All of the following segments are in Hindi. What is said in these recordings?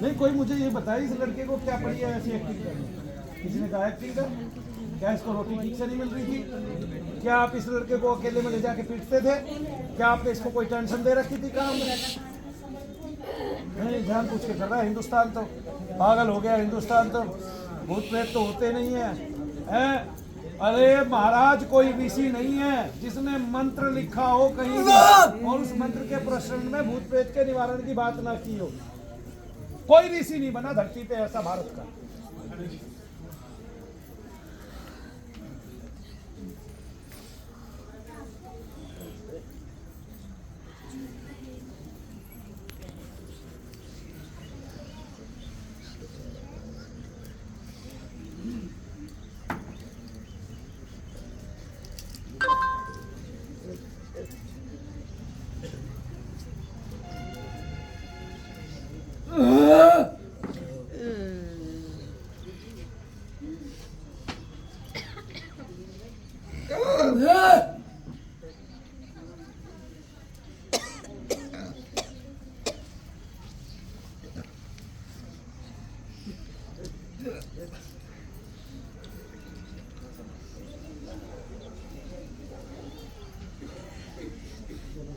नहीं, कोई मुझे ये बताए इस लड़के को क्या पड़ी है ऐसी एक्टिंग करनी? किसी ने कहा एक्टिंग कर? क्या इसको रोटी ठीक से नहीं मिल रही थी? क्या आप इस लड़के को अकेले में ले जाके पीटते थे? क्या आपने इसको कोई टेंशन दे रखी थी काम में? नहीं, जान पूछ के कर रहा है हिंदुस्तान तो। पागल हो गया हिंदुस्तान तो। भूत प्रेत तो होते नहीं है, हैं? अरे महाराज, कोई ऋषि नहीं है जिसने मंत्र लिखा हो कहीं भी और उस मंत्र के प्रश्न में भूत प्रेत के निवारण की बात ना की हो। कोई ऋषि नहीं बना धरती पे ऐसा भारत का।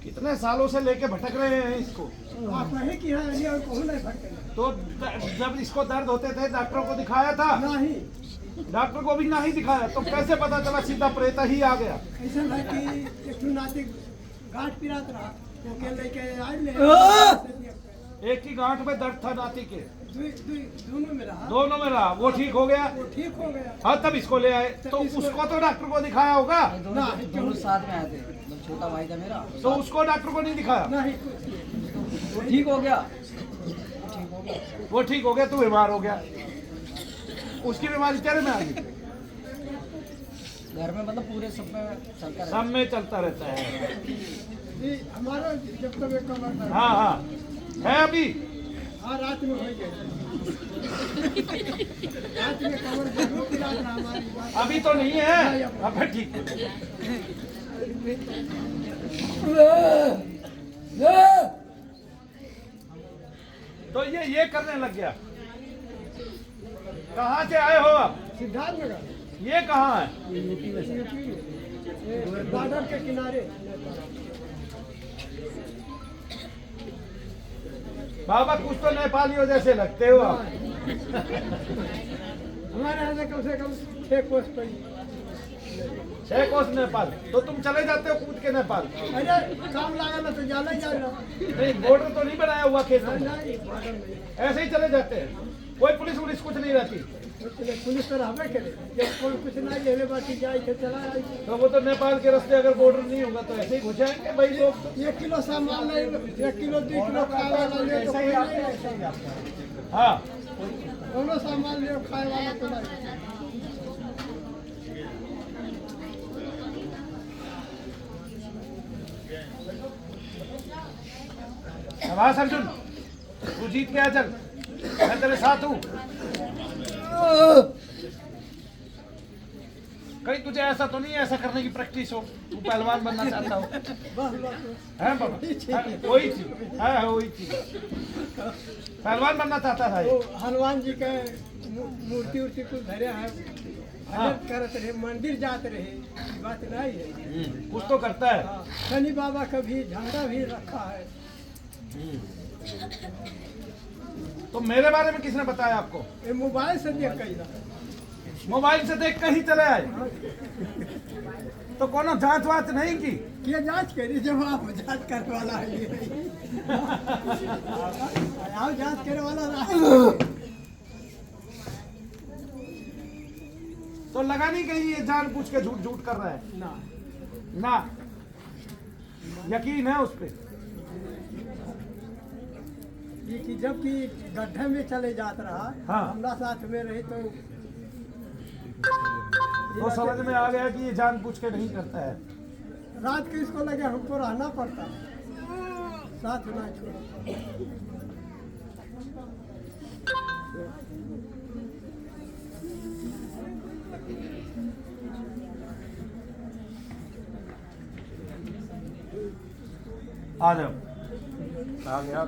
कितने सालों से लेके भटक रहे हैं इसको। आप नहीं किया है और कौन नहीं भटके? तो जब इसको दर्द होते थे डॉक्टर को दिखाया था? नहीं, डॉक्टर को भी नहीं दिखाया तो कैसे पता चला सीधा प्रेत ही आ गया? ऐसा है कि एक नाती गांठ पिरात रहा तो के लेके आए ले एक ही गांठ में दर्द था नाती के, दोनों में रहा। दोनों में रहा, वो ठीक हो गया। वो ठीक हो गया। हाँ, तब इसको ले आए तो उसको तो डॉक्टर को दिखाया होगा। दोनों साथ में आए थे, छोटा भाई था मेरा। तो उसको डॉक्टर को नहीं दिखाया? नहीं, वो ठीक हो गया। वो ठीक हो गया, तू बीमार हो गया। उसकी बीमारी तेरे में आ गई। घर में मतलब पूरे सब में चलता रहता सब में चलता रहता है। ये हमारा जब तक एक कमर था। हाँ हाँ, है अभी। हाँ, रात में हो गया। रात में कमर जरूर पिरात रहा हमारी। अभी तो नहीं है, अब ठीक तो ये करने लग गया। कहाँ से आए हो आप? सिद्धार्थ नगर। ये कहाँ है? बॉर्डर के किनारे। बाबा, कुछ तो नेपालियों जैसे लगते हो आप। हमारे यहाँ से कम 6 कोस पड़ी। 6 कोस नेपाल। तो तुम चले जाते हो कूद के नेपाल? अरे काम लगा ना तो जाना ही जाना। नहीं, बॉर्डर तो नहीं बनाया हुआ खेत में? नहीं, बॉर्डर नहीं। ऐसे ही चले जाते हैं, कोई पुलिस वुलिस कुछ नहीं रहती? पुलिस तो रहबे करे, जब कोई कुछ नहीं लेने बाकी जाए थे चला आई। तो वो तो नेपाल के रास्ते अगर बॉर्डर नहीं होगा तो ऐसे ही घुस जाएंगे भाई लोग। 1 किलो सामान ले, 1 किलो 2 किलो खाए वाला ले तो कोई नहीं। हाँ, दोनों सामान ले खाए वाला तो नहीं। शाबाश अर्जुन, तू जीत गया। चल, मैं तेरे साथ हूँ। कहीं तुझे ऐसा तो नहीं है ऐसा करने की प्रैक्टिस हो? तू पहलवान बनना चाहता हो? है बाबा? वही चीज है, वही चीज। पहलवान बनना चाहता था वो ये। हनुमान जी के मूर्ति उर्ति कुछ धरे हैं, भजन करत रहे, मंदिर जाते रहे, बात नहीं है। कुछ तो करता है। हाँ, शनि बाबा का भी झंडा भी रखा है। तो मेरे बारे में किसने बताया आपको? ये मोबाइल से देख कही ना। मोबाइल से देख कर ही चले आए? तो कोनो जांच वाच नहीं की? क्या जांच करी? जब आप जांच करने वाला है ये। आप जांच करने वाला रहा। तो लगा नहीं कहीं ये जान पूछ के झूठ झूठ कर रहा है? ना, ना, यकीन है उस पर? ये कि जब कि गड्ढे में चले जात रहा, हाँ। हमरा साथ में रहे तो समझ में आ गया कि ये जान पूछ के नहीं करता है। रात को इसको लगे हमको रहना पड़ता, साथ ना छोड़। आ जाओ, आ गया।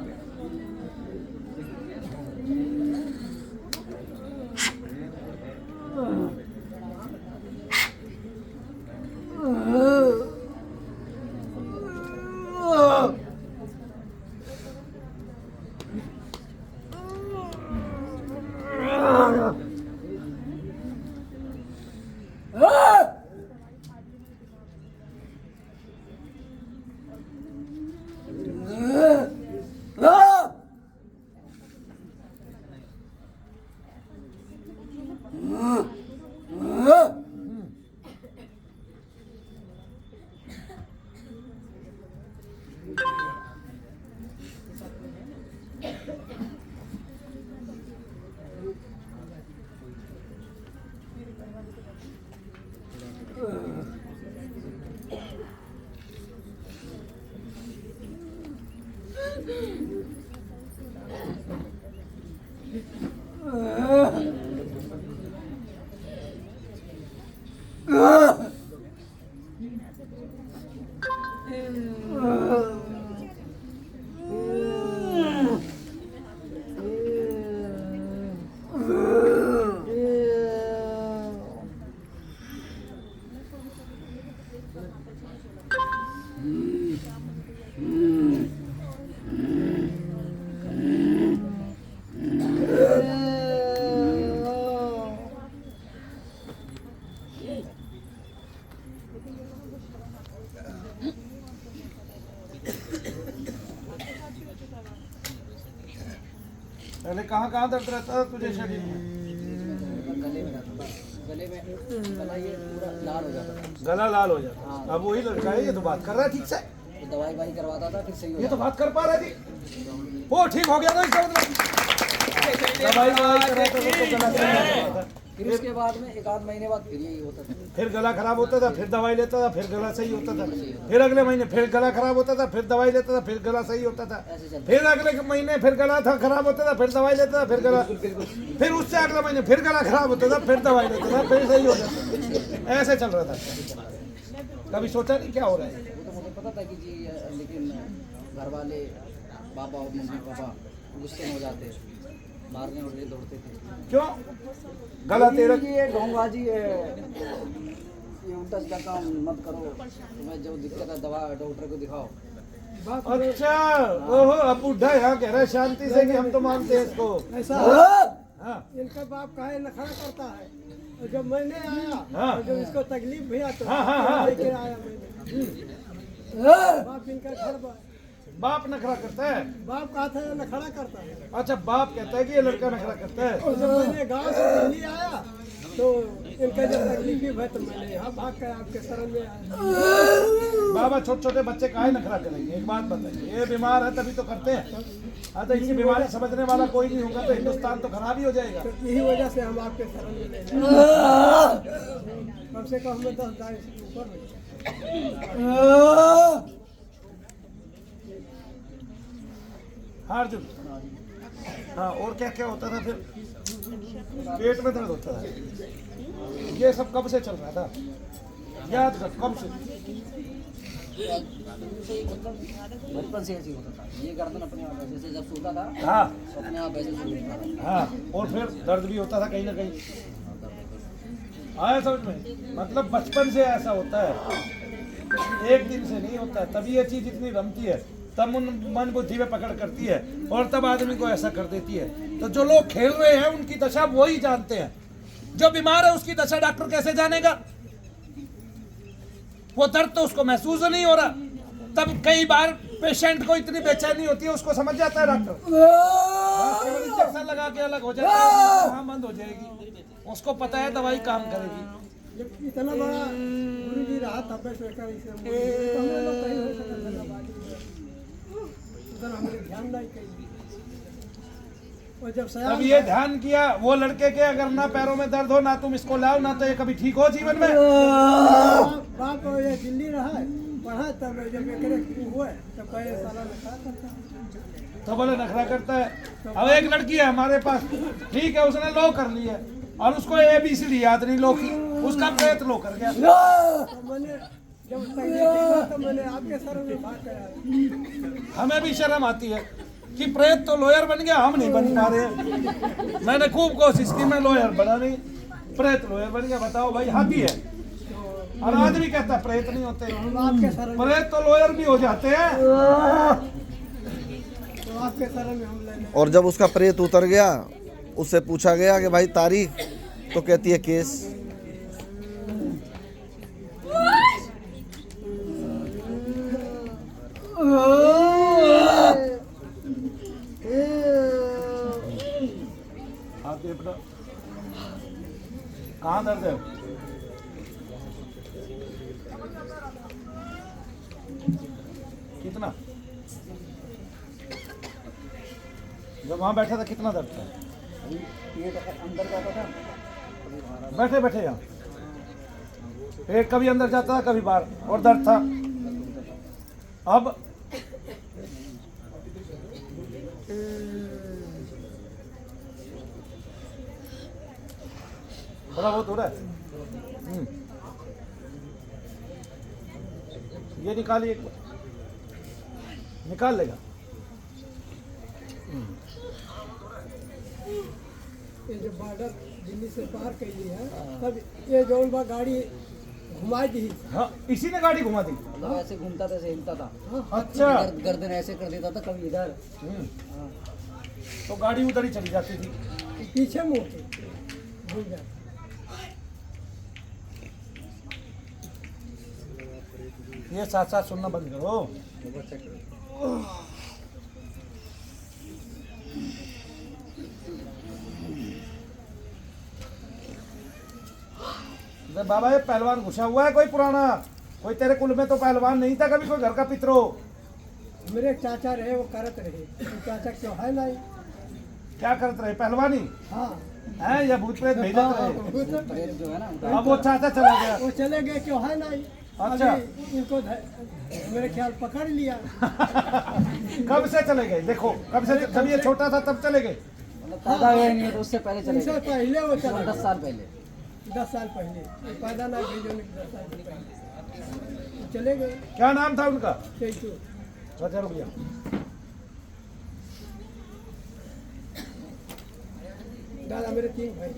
पहले कहाँ दर्द रहता था तुझे शरीर में? गले में रहता था, गले में गला ये पूरा लाल हो जाता था। गला लाल हो जाता। अब वही लड़का है, ये तो बात कर रहा है ठीक से। तो दवाई वाई करवाता था फिर सही हो ये तो जाता बात कर पा रहा थी। वो ठीक हो गया ना इसका मतलब। दवाई कराता था तो गला सही हो जाता था। फिर उसके बाद में एक आध महीने बाद फिर यही होता था। फिर गला खराब होता था, फिर दवाई लेता था, फिर गला सही होता था। फिर अगले महीने फिर गला खराब होता था, फिर दवाई लेता था, फिर गला सही होता था। ऐसे चलता फिर अगले महीने फिर गला था खराब होता था, फिर दवाई लेता था, फिर गला, फिर उससे अगले महीने फिर गला खराब होता था, फिर दवाई लेता था, फिर सही होता था। ऐसे चल रहा था। कभी सोचा नहीं क्या हो रहा है? वो तो मुझे पता था कि जी, लेकिन घर वाले पापा और मम्मी पापा गुस्से में हो जाते, मारने और ये दौड़ते थे। क्यों? गला तेरा ये ढोंगबाजी है, ये उल्टा सीधा काम मत करो, तुम्हें जो दिक्कत है दवा डॉक्टर को दिखाओ। अच्छा, ओहो, अब बुढ़ा यहाँ कह रहा है शांति से कि हम तो मानते हैं इसको। ऐसा हाँ, इनका बाप काहे नखरा करता है। और जब मैंने आया हाँ। और जब इसको तकलीफ भी तो हाँ। लेके आया मैंने। बाप इनका घर बाप नखरा करता है। बाप कहा था नखरा करता है। अच्छा, बाप कहता है कि ये लड़का नखरा करता है। और जब मैंने गांव से दिल्ली आया तो इनका जब तकलीफ है तो मैंने यहाँ भाग कर आपके शरण में आया। बाबा, छोटे छोटे बच्चे काहे नखरा करेंगे? एक बात बताइए, ये बीमार है तभी तो करते हैं। हाँ, तो इसी बीमारी समझने वाला कोई नहीं होगा तो हिंदुस्तान तो खराब ही हो जाएगा। तो यही वजह से हम आपके शरण में ले आए। कम से कम हमें 10 गाय से ऊपर हाँ अर्जुन, हाँ, और क्या क्या होता था फिर? पेट में दर्द होता था। ये सब कब से चल रहा था? याद कर, कब से? बचपन से ऐसे ही होता था। ये गर्दन अपने आप ऐसे से जब सोता था हाँ तो अपने आप ऐसे सो उठता था। हाँ, और फिर दर्द भी होता था कहीं ना कहीं। आया समझ में? मतलब बचपन से ऐसा होता है, एक दिन से नहीं होता है। तभी ये चीज इतनी रमती है, तब मन बुद्धि में पकड़ करती है और तब आदमी को ऐसा कर देती है। तो जो लोग खेल रहे हैं उनकी दशा वो ही जानते हैं। जो बीमार है उसकी दशा डॉक्टर कैसे जानेगा? वो दर्द तो उसको महसूस नहीं हो रहा। तब कई बार पेशेंट को इतनी बेचैनी होती है, उसको समझ जाता है डॉक्टर, केवल इंजेक्शन लगा के अलग हो जाता है, वहाँ बंद हो जाएगी। उसको पता है दवाई काम करेगी। जब इतना बड़ा गुरु जी रहा तब से लेकर इसे तो हम लोग कहीं हो सकता है। उधर हमने ध्यान नहीं किया। और जब अब ये ध्यान किया वो लड़के के, अगर ना पैरों में दर्द हो, ना तुम इसको लाओ, ना तो ये कभी ठीक हो जीवन में। बाप ये दिल्ली रहा है, पढ़ा तब जब हुए तब पहले साला नखरा करता है। तो बोले नखरा करता है। अब एक लड़की है हमारे पास, ठीक है, उसने लो कर ली है और उसको ABCD याद नहीं लो की, उसका प्रेत लो कर गया। तो मैंने जब तकलीफ हुआ तो मैंने आपके शरण में भाग कर आया। हमें भी शर्म आती है कि प्रेत तो लॉयर बन गया, हम नहीं बन पा रहे। मैंने खूब कोशिश की, मैं लॉयर बना नहीं, प्रेत लॉयर बन गया। बताओ भाई, हाथी है और आदमी कहता प्रेत नहीं होते। हम आपके शरण में, प्रेत तो लॉयर भी हो जाते हैं। तो आपके शरण में हम लेने। और जब उसका प्रेत उतर गया, उससे पूछा गया कि भाई तारीख, तो कहती है केस। हाथ ये पकड़ो। कहाँ दर्द है? कितना? जब वहाँ बैठा था कितना दर्द था? पेट अंदर जाता था, बैठे बैठे यहाँ पेट कभी अंदर जाता था, कभी बाहर, और दर्द था। अब थोड़ा बहुत हो रहा है। ये निकालिए, एक बार निकाल लेगा। ये जो बॉर्डर दिल्ली से पार कैली है, तब ये जौन बा गाड़ी घुमा दी। हाँ, इसी ने गाड़ी घुमा दी। मतलब ऐसे घूमता था, ऐसे हिलता था, अच्छा। गर्दन ऐसे कर देता था, कभी इधर। हाँ। तो गाड़ी उधर ही चली जाती थी। पीछे मुड़ के घूम जाता। ये साथ साथ सुनना बंद करो। अरे बाबा, ये पहलवान घुसा हुआ है कोई पुराना? कोई तेरे कुल में तो पहलवान नहीं था कभी, कोई घर का पितरो? मेरे एक चाचा रहे, वो करत रहे। तो चाचा क्यों है नहीं? क्या करते रहे? पहलवानी हाँ, है या भूत प्रेत भेजते रहे? प्रेत जो है ना, अब वो चाचा चला गया। वो चले गए, क्यों है नहीं? अच्छा। अभी इनको मेरे ख्याल पकड़ लिया। कब से चले गए? देखो, कब से? जब ये छोटा था तब चले गए। मतलब पैदा हुआ ही नहीं है तो उससे पहले चले उनसे गए, पहले वो चला 10 साल पहले। 10 साल पहले। ये पैदा ना भेजो, 10 साल पहले वो चले गए। क्या नाम था उनका? चैतू। अच्छा रुपया। दादा मेरे 3 भाई।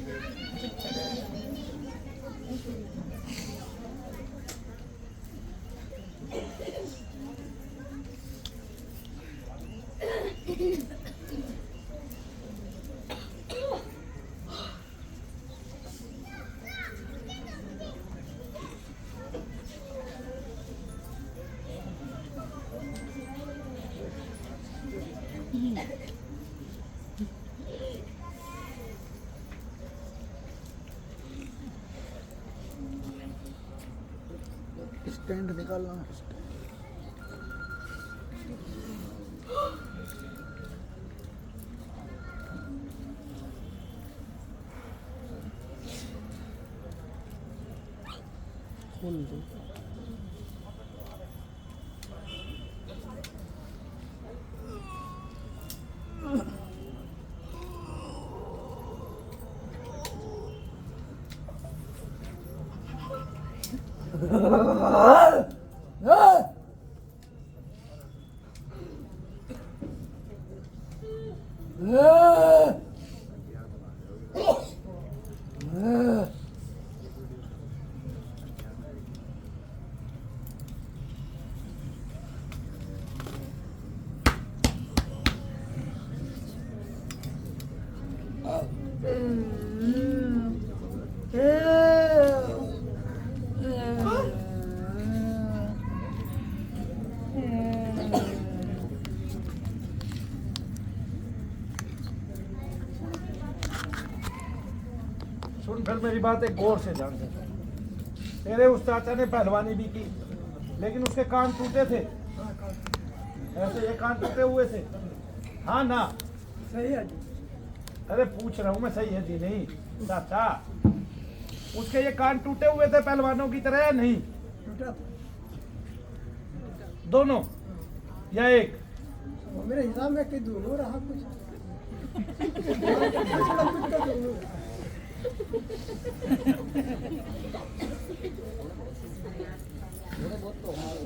स्टैंड निकालना। खोल दो। सुन फिर मेरी बात एक गौर से जान। तेरे उस चाचा ने पहलवानी भी की, लेकिन उसके कान टूटे थे। ऐसे ये कान टूटे हुए थे। हाँ ना? सही है जी। अरे पूछ रहा हूँ मैं, सही है जी नहीं चाचा? उसके ये कान टूटे हुए थे पहलवानों की तरह या नहीं? टूटा दोनों या एक? मेरे हिसाब में कि दोनों रहा कुछ। थोड़े बहुत तो हमारे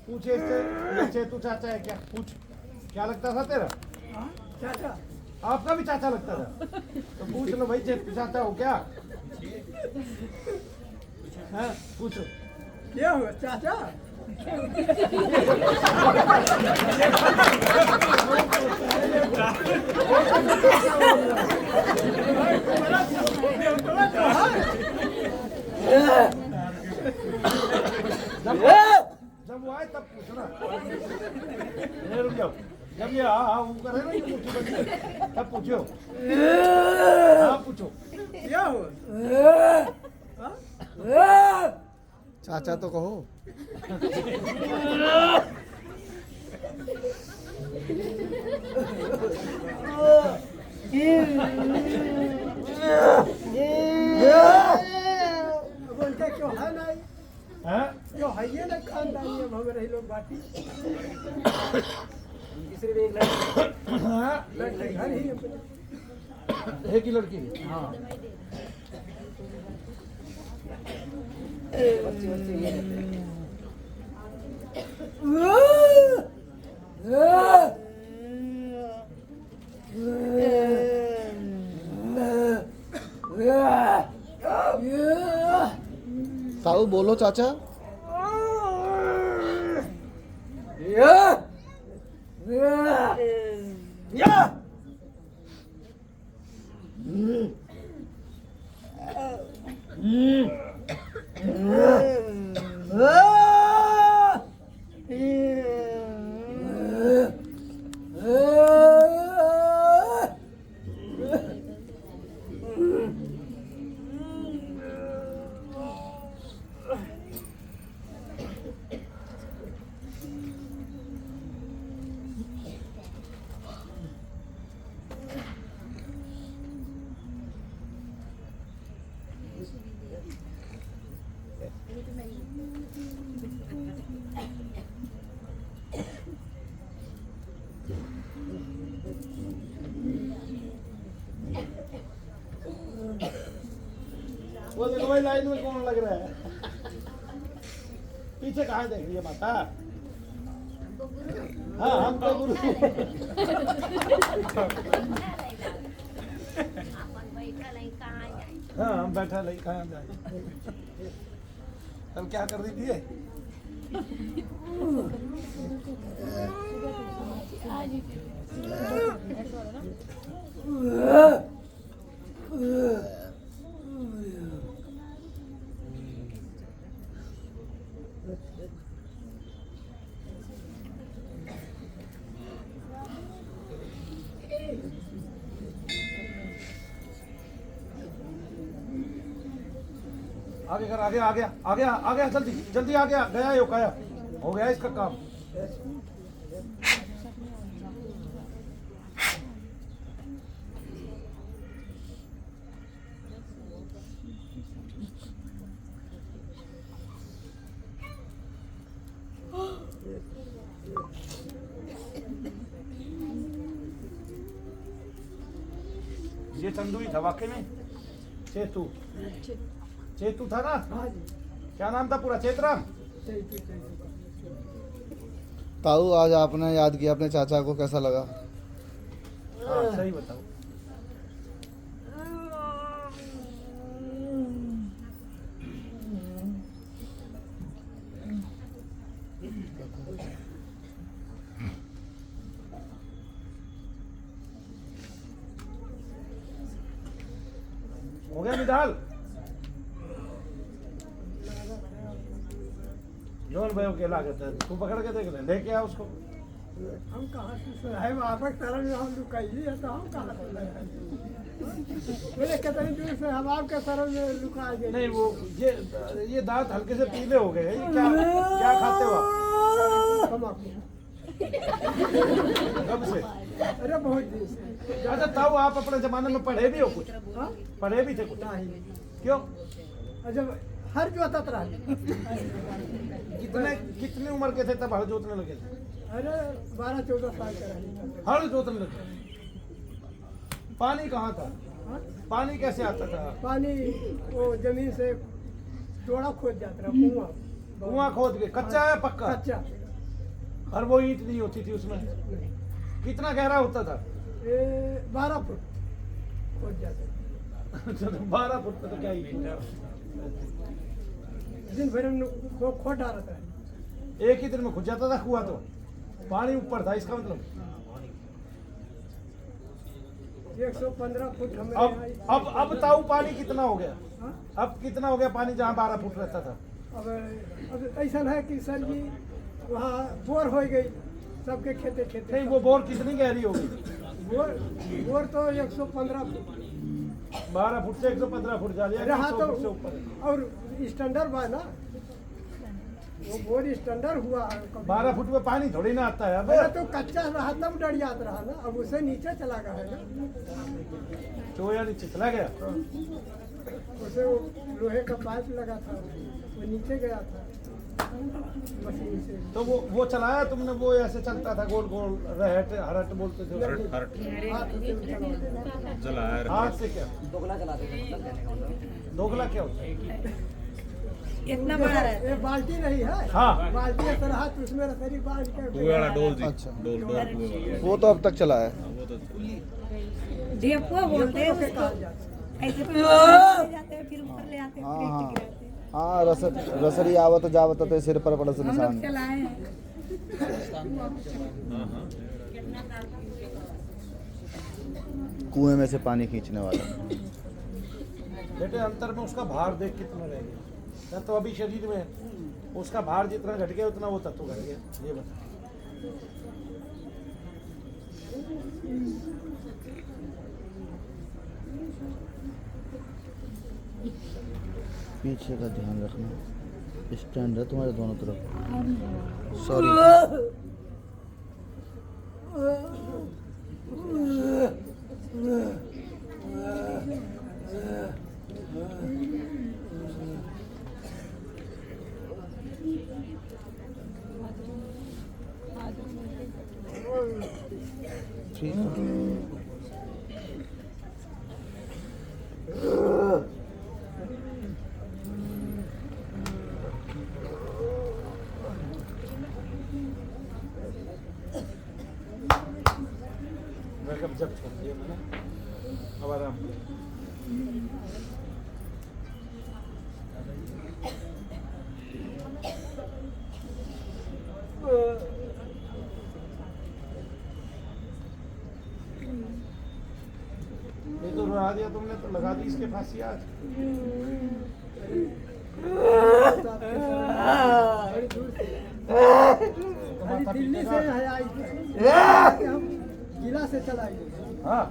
पूछे इससे, ये चेतू चाचा है क्या? पूछ, क्या लगता था तेरा? हाँ, चाचा आपका भी चाचा लगता था? तो पूछ लो भाई, चेतू चाचा हो क्या? हाँ, पूछो। क्या हुआ चाचा? जब वो आए तब पूछो ना। नहीं, रुक जाओ। जब ये हाँ वो करे ना, ये पूछो बच्चे, तब पूछो। हाँ पूछो। क्या हुआ? चाचा तो कहो। अब उनका क्यों है नहीं? हाँ? क्यों है ये ना खानदानी अब हम रही लोग बाटी सिर्फ एक लड़की हाँ? लड़के घर ही है। एक ही लड़की? हाँ। बच्चे बच्चे ये रहते हैं। ताऊ बोलो चाचा। वो देखो भाई, लाइन में कौन लग रहा है? पीछे कहाँ देख रही है माता? हाँ, हम तो गुरु। हाँ, हम बैठा नहीं, कहाँ जाए? हम क्या कर रही थी? आगे कर, आगे आ गया, आ गया, आ गया, जल्दी जल्दी आ गया, गया यो काया, हो गया इसका काम। ये चंदू ही था वाकई में? चेतू, चेतू था ना? हाँ जी। क्या नाम था पूरा? चेतराम? ताऊ आज आपने याद किया अपने चाचा को, कैसा लगा? हाँ, सही बताओ। हो गया निधाल? जोन भाई के लागत है, तू पकड़ के देख ले, लेके आ उसको। हम कहाँ से है आपक तरह में हम लुकाई है तो हम कहाँ से लगाए? बोले कितनी दूर से हम आपके तरह में लुका गए। नहीं वो ये दांत हल्के से पीले हो गए, ये क्या क्या खाते हो आप? तम्बाकू। कब से? अरे बहुत दिन से। अच्छा तब आप अपने जमाने में पढ़े भी हो कुछ? हाँ? पढ़े भी थे कुछ? नहीं। क्यों? जब हर जोतत रहा। कितनी उम्र के थे तब हल जोतने लगे थे? अरे 12-14 साल का रहा। हल जोतने लगे। पानी कहाँ था? हाँ? पानी कैसे आता था? पानी वो जमीन से टोड़ा खोद जाता रहा, कुआं। कुआं खोद के, कच्चा है पक्का? कच्चा। और वो ईंट नहीं होती थी उसमें? कितना गहरा होता था? 12 फुट खोद जाता। 12 फुट पे तो क्या ईंट? दिन भर में खोद डालता है। एक ही दिन में खुद जाता था कुआं तो? पानी ऊपर था इसका मतलब? 115 फुट हमारे अब ताऊ पानी कितना हो गया? हाँ? अब कितना हो गया पानी जहाँ 12 फुट रहता था? अब ऐसा है कि सर जी वहाँ बोर हो गई सबके खेते खेते। नहीं वो बोर कितनी गहरी होगी? बोर तो 115 फुट 12 फुट से 115 फुट जा लिया, रहा 100 फुट से तो। ऊपर है। और स्टैंडर्ड बा ना, वो बोर स्टैंडर्ड हुआ। 12 फुट में पानी थोड़ी ना आता है अब। अरे तो कच्चा रहा तब डर याद रहा ना, अब उसे नीचे चला गया है ना। चोया नीचे चला गया। उसे वो लोहे का पाइप लगा था, वो नीचे गया था मशीन से। तो वो चलाया तुमने? वो ऐसे चलता था गोल गोल, रहट हरट बोलते थे? हाथ से चलाया। हाथ से क्या? दोगला चलाते थे, मतलब कहने का मतलब। दोगला क्या होता है? इतना बड़ा है। ये बाल्टी नहीं है। हाँ। बाल्टी ऐसा रहा तो उसमें रसरी बांध के कुएं वाला डोल जी। अच्छा। डोल कुएं वाला। वो तो अब तक चला है। वो तो डेपो बोलते हैं के उसको। कहा जाता है। ऐसे ले जाते हैं फिर ऊपर ले आते हैं हाँ फिर हाँ गिराते हैं। हाँ रसरी आवत जावत ते सिर पर पड़े से हम लोग निशान। चलाए हैं। हाँ हाँ। कुएं में से पानी खींचने वाला। बेटे अंतर में उसका भार देख कितना रह गया। तो अभी शरीर में उसका भार जितना घट गया उतना वो तत्व घट गया। ये बता। पीछे का ध्यान रखना। स्टैंड है तुम्हारे दोनों तरफ। सॉरी। जब छोड़ दिया मैंने, अब आराम। ये तो रुला दिया तुमने, तो लगा दी इसके फांसी आज। अभी दिल्ली से है आई थी। हम जिला से चलाई। हाँ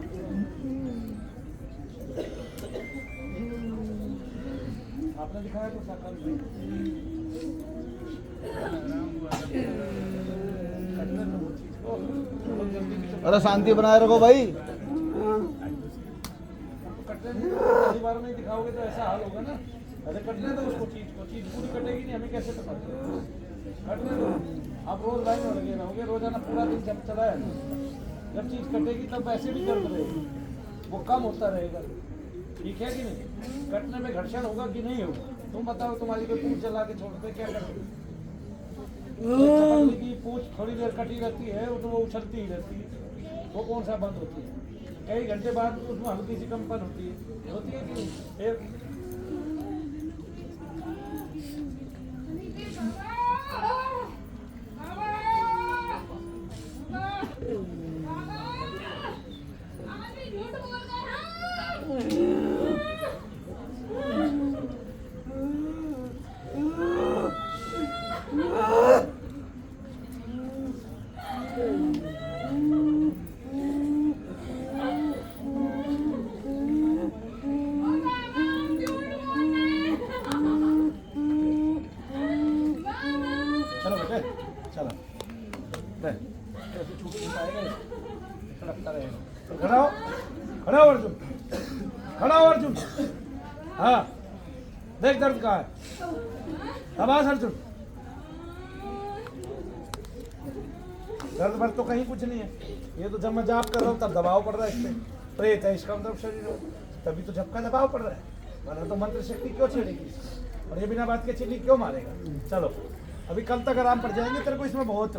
आपने दिखाया तो साकार अरे शांति बनाए रखो भाई। पहली बार नहीं दिखाओगे तो ऐसा हाल होगा ना। अरे कटने दो उसको, चीज पूरी कटेगी नहीं, हमें कैसे पता चलेगा? कटने दो। आप रोज लाइन में लगे रहोगे, रोजाना पूरा दिन जब चलाया ना, जब चीज कटेगी तब वैसे भी दर्द रहेगी, वो कम होता रहेगा। ठीक है कि नहीं? कटने में घर्षण होगा कि नहीं होगा? तुम बताओ, तुम्हारी कोई पूंछ जला के छोड़ते क्या करोगे? चपकली की पूंछ थोड़ी देर कटी रहती है तो वो उछलती ही रहती है, वो कौन सा बंद होती है? कई घंटे बाद उसमें हल्की सी कंपन होती है कि नहीं? फिर चलो बेटे, चलो। छूट नहीं पाएगा। रखता रहेगा। तो खड़ा हो, खड़ा हो अर्जुन, खड़ा हो अर्जुन। हाँ देख दर्द कहाँ है, आवाज अर्जुन। दर्द भर तो कहीं कुछ नहीं है, ये तो जब मैं जाप कर रहा हूँ तब दबाव पड़ रहा है इस पे। प्रेत है इसका मतलब शरीर हो, तभी तो झपका दबाव पड़ रहा है, वरना तो मंत्र शक्ति क्यों छेड़ेगी, और ये बिना बात के चिल्ली क्यों मारेगा। चलो अभी कल तक आराम पड़ जाएंगे तेरे को, इसमें बहुत